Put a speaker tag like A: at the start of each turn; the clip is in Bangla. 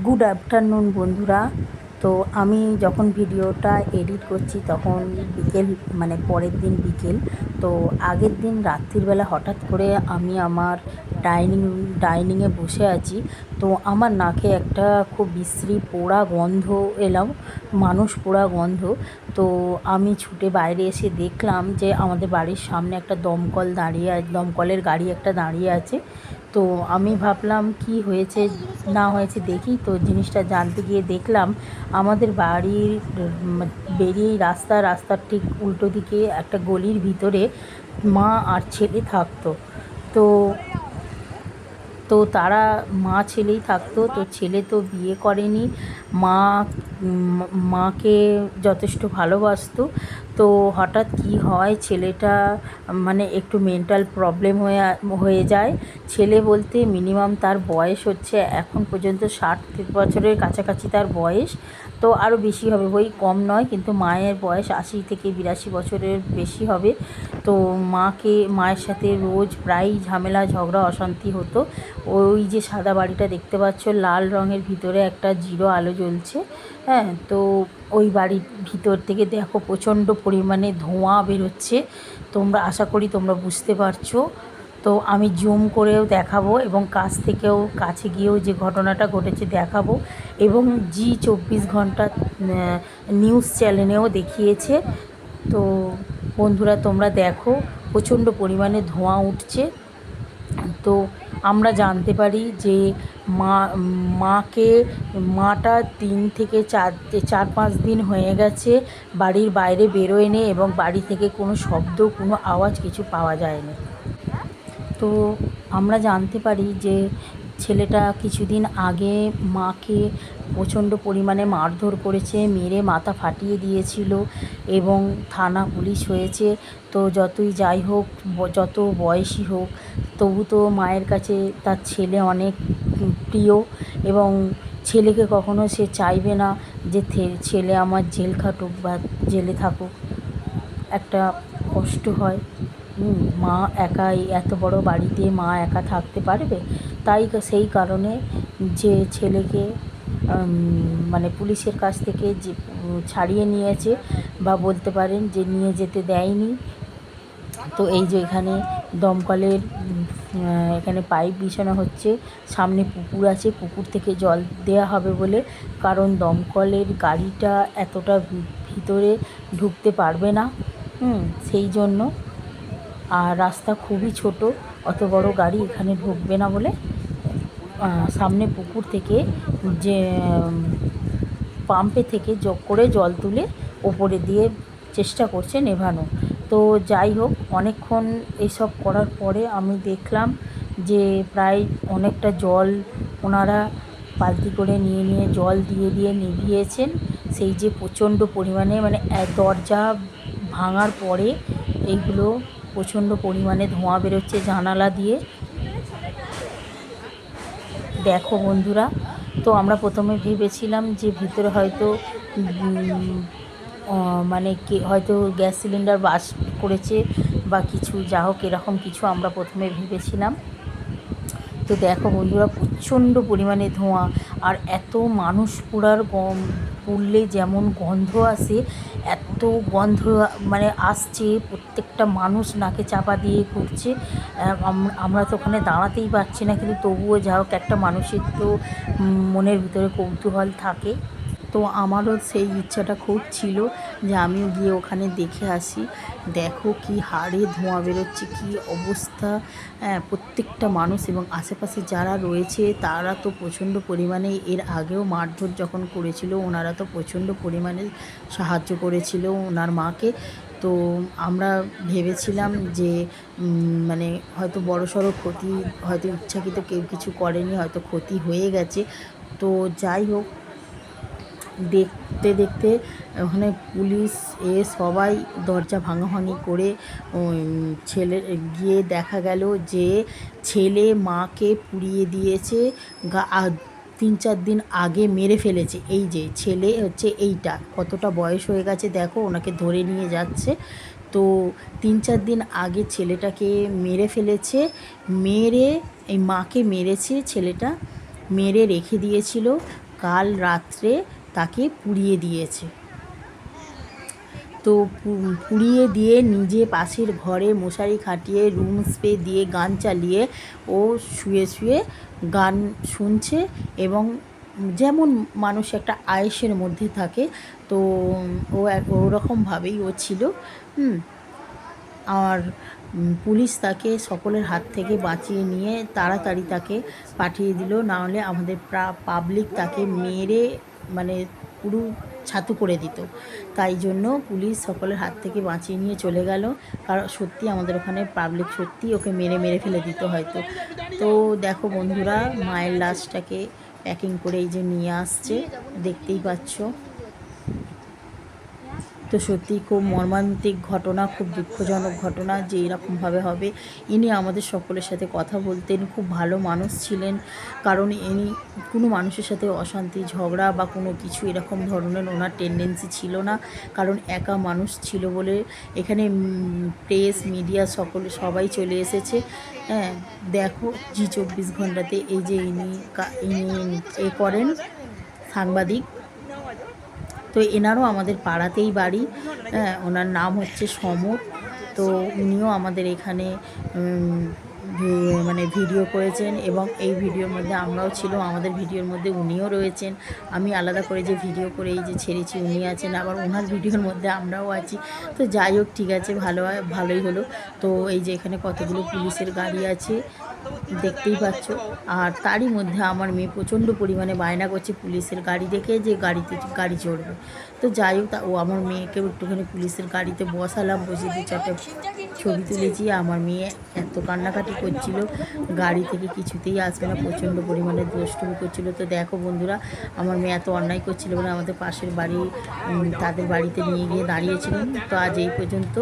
A: গুড আফটারনুন বন্ধুরা। তো আমি যখন ভিডিওটা এডিট করছি তখন বিকেল, মানে পরের দিন বিকেল। তো আগের দিন রাত্রিবেলা হঠাৎ করে আমি আমার ডাইনিংয়ে বসে আছি। তো আমার নাকে একটা খুব বিশ্রী পোড়া গন্ধ এলাম, মানুষ পোড়া গন্ধ। তো আমি ছুটে বাইরে এসে দেখলাম যে আমাদের বাড়ির সামনে একটা দমকলের গাড়ি একটা দাঁড়িয়ে আছে। তো আমি ভাবলাম কি হয়েছে না হয়েছে দেখি। তো জিনিসটা জানতে গিয়ে দেখলাম আমাদের বাড়ির বেরিয়েই রাস্তার ঠিক উল্টো দিকে একটা গলির ভিতরে মা আর ছেলে থাকতো। তো তো তারা মা ছেলেই থাকতো। তো ছেলে তো বিয়ে করেনি, মা মাকে যথেষ্ট ভালোবাসতো। তো হঠাৎ কি হয়, ছেলেটা মানে একটু মেন্টাল প্রবলেম হয়ে যায়। ছেলে বলতে মিনিমাম তার বয়স হচ্ছে এখন পর্যন্ত 60 বছরের কাছাকাছি তার বয়স। তো আরও বেশি হবে, ওই কম নয়, কিন্তু মায়ের বয়স 80 থেকে 82 বছরের বেশি হবে। তো মায়ের সাথে রোজ প্রায়ই ঝামেলা ঝগড়া অশান্তি হতো। ওই যে সাদা বাড়িটা দেখতে পাচ্ছ, লাল রঙের ভিতরে একটা জিরো আলো জ্বলছে। হ্যাঁ, তো ওই বাড়ির ভিতর থেকে দেখো প্রচণ্ড পরিমাণে ধোঁয়া বেরোচ্ছে। তোমরা আশা করি তোমরা বুঝতে পারছো। তো আমি জুম করেও দেখাবো এবং কাছে গিয়েও যে ঘটনাটা ঘটেছে দেখাবো। এবং জি 24 ঘন্টা নিউজ চ্যানেলেও দেখিয়েছে। তো বন্ধুরা তোমরা দেখো, প্রচণ্ড পরিমাণে ধোঁয়া উঠছে। তো আমরা জানতে পারি যে মা মাকে মাটা 3 থেকে 4-5 দিন হয়ে গেছে বাড়ির বাইরে বেরোয়নি এবং বাড়ি থেকে কোনো শব্দ, কোনো আওয়াজ কিছু পাওয়া যায়নি। তো আমরা জানতে পারি যে ছেলেটা কিছুদিন আগে মাকে প্রচণ্ড পরিমাণে মারধর করেছে, মেরে মাথা ফাটিয়ে দিয়েছিল এবং থানা পুলিশ হয়েছে। তো যতই যাই হোক, যত বয়সী হোক, তবু তো মায়ের কাছে তার ছেলে অনেক প্রিয় এবং ছেলেকে কখনো সে চাইবে না যে ছেলে আমার জেল খাটুক বা জেলে থাকুক। একটা কষ্ট হয়। মা একাই এত বড় বাড়িতে মা একা থাকতে পারবে? সেই কারণে যে ছেলেকে মানে পুলিশের কাছ থেকে যে ছাড়িয়ে নিয়েছে, বা বলতে পারেন যে নিয়ে যেতে দেয়নি। তো এই যে এখানে দমকলের এখানে পাইপ বিছানো হচ্ছে, সামনে পুকুর আছে, পুকুর থেকে জল দেয়া হবে বলে, কারণ দমকলের গাড়িটা এতটা ভিতরে ঢুকতে পারবে না। সেই জন্য। আর রাস্তা খুবই ছোট, অত বড় গাড়ি এখানে ঢুকবে না বলে সামনে পুকুর থেকে যে পাম্পে থেকে যোগ করে জল তুলে ওপরে দিয়ে চেষ্টা করছে নেভানো। তো যাই হোক, অনেকক্ষণ এসব করার পরে আমি দেখলাম যে প্রায় অনেকটা জল ওনারা বালতি করে নিয়ে নিয়ে জল দিয়ে দিয়ে নিভিয়েছেন। সেই যে প্রচণ্ড পরিমাণে মানে দরজা ভাঙার পরে এইগুলো প্রচণ্ড পরিমাণে ধোঁয়া বেরোচ্ছে জানালা দিয়ে। দেখো বন্ধুরা, তো আমরা প্রথমে ভেবেছিলাম যে ভিতরে হয়তো মানে হয়তো গ্যাস সিলিন্ডার বাস্ট করেছে বা কিছু, যা হোক এরকম কিছু আমরা প্রথমে ভেবেছিলাম। তো দেখো বন্ধুরা, প্রচণ্ড পরিমাণে ধোঁয়া, আর এত মানুষ পুড়লে যেমন গন্ধ আসে, এত গন্ধ মানে আসছে, প্রত্যেকটা মানুষ নাকে চাপা দিয়ে ঘুরছে। আমরা তো ওখানে দাঁড়াতেই পারছি না, কিন্তু তবুও যা হোক একটা মানুষের তো মনের ভিতরে কৌতূহল থাকে। তো আমারও সেই ইচ্ছাটা খুব ছিল যে আমিও গিয়ে ওখানে দেখে আসি। দেখো কি হারে ধোঁয়া বেরোচ্ছে, কী অবস্থা। প্রত্যেকটা মানুষ এবং আশেপাশে যারা রয়েছে তারা তো প্রচণ্ড পরিমাণে, এর আগেও মারধর যখন করেছিল ওনারা তো প্রচণ্ড পরিমাণে সাহায্য করেছিল ওনার মাকে। তো আমরা ভেবেছিলাম যে মানে হয়তো বড়সড় ক্ষতি, হয়তো ইচ্ছাকৃত কেউ কিছু করেনি, হয়তো ক্ষতি হয়ে গেছে। তো যাই হোক, দেখতে দেখতে ওখানে পুলিশ সবাই দরজা ভাঙাভাঙি করে গিয়ে দেখা গেল যে ছেলে মাকে পুড়িয়ে দিয়েছে, 3-4 দিন আগে মেরে ফেলেছে। এই যে ছেলে হচ্ছে এইটা, কতটা বয়স হয়ে গেছে দেখো, ওনাকে ধরে নিয়ে যাচ্ছে। তো 3-4 দিন আগে ছেলেটাকে মেরে ফেলেছে, মেরে এই মাকে মেরেছে, ছেলেটা মেরে রেখে দিয়েছিল। কাল রাত্রে তাকে পুড়িয়ে দিয়েছে। তো পুড়িয়ে দিয়ে নিজে পাশের ঘরে মশারি খাটিয়ে রুম স্প্রে দিয়ে গান চালিয়ে ও শুয়ে শুয়ে গান শুনছে এবং যেমন মানুষ একটা আয়েসের মধ্যে থাকে, তো ওরকমভাবেই ও ছিল। আর পুলিশ তাকে সকলের হাত থেকে বাঁচিয়ে নিয়ে তাড়াতাড়ি তাকে পাঠিয়ে দিল, নাহলে আমাদের পাবলিক তাকে মেরে মানে পুরো ছাতু করে দিত। তাই জন্য পুলিশ সকলের হাত থেকে বাঁচিয়ে নিয়ে চলে গেল, কারণ সত্যি আমাদের ওখানে পাবলিক সত্যি ওকে মেরে ফেলে দিত হয়তো। তো দেখো বন্ধুরা, মায়ের লাশটাকে প্যাকিং করে এই যে নিয়ে আসছে, দেখতেই পাচ্ছ। তো সত্যি খুব মর্মান্তিক ঘটনা, খুব দুঃখজনক ঘটনা যে এরকমভাবে হবে। ইনি আমাদের সকলের সাথে কথা বলতেন, খুব ভালো মানুষ ছিলেন, কারণ ইনি কোনো মানুষের সাথে অশান্তি ঝগড়া বা কোনো কিছু এরকম ধরনের ওনার টেন্ডেন্সি ছিল না, কারণ একা মানুষ ছিল বলে এখানে প্রেস মিডিয়া সবাই চলে এসেছে। হ্যাঁ, দেখো জি 24 ঘন্টাতে এই যে ইনি করেন সাংবাদিক। তো এনারও আমাদের পাড়াতেই বাড়ি। হ্যাঁ, ওনার নাম হচ্ছে সমর। তো উনিও আমাদের এখানে মানে ভিডিও করেছেন এবং এই ভিডিওর মধ্যে আমরাও ছিলাম, আমাদের ভিডিওর মধ্যে উনিও রয়েছেন। আমি আলাদা করে যে ভিডিও করে এই যে ছেড়েছি উনি আছেন, আবার ওনার ভিডিওর মধ্যে আমরাও আছি। তো যাই হোক, ঠিক আছে, ভালোই হলো। তো এই যে এখানে কতগুলো পুলিশের গাড়ি আছে দেখতেই পাচ্ছ। আর তারই মধ্যে আমার মেয়ে প্রচণ্ড পরিমাণে বায়না করছে পুলিশের গাড়ি দেখে যে গাড়ি চড়বে। তো যাই হোক, ও আমার মেয়েকেও একটুখানি পুলিশের গাড়িতে বসালাম, বসে 2-4টা ছবি তুলেছি। আমার মেয়ে এত কান্নাকাটি করছিল, গাড়ি থেকে কিছুতেই আসবে না, প্রচণ্ড পরিমাণে দুষ্টুমি করছিল। তো দেখো বন্ধুরা, আমার মেয়ে এত অন্যায় করছিল বলে আমাদের পাশের বাড়ি তাদের বাড়িতে নিয়ে গিয়ে দাঁড়িয়েছিলাম। তো আজ এই পর্যন্ত।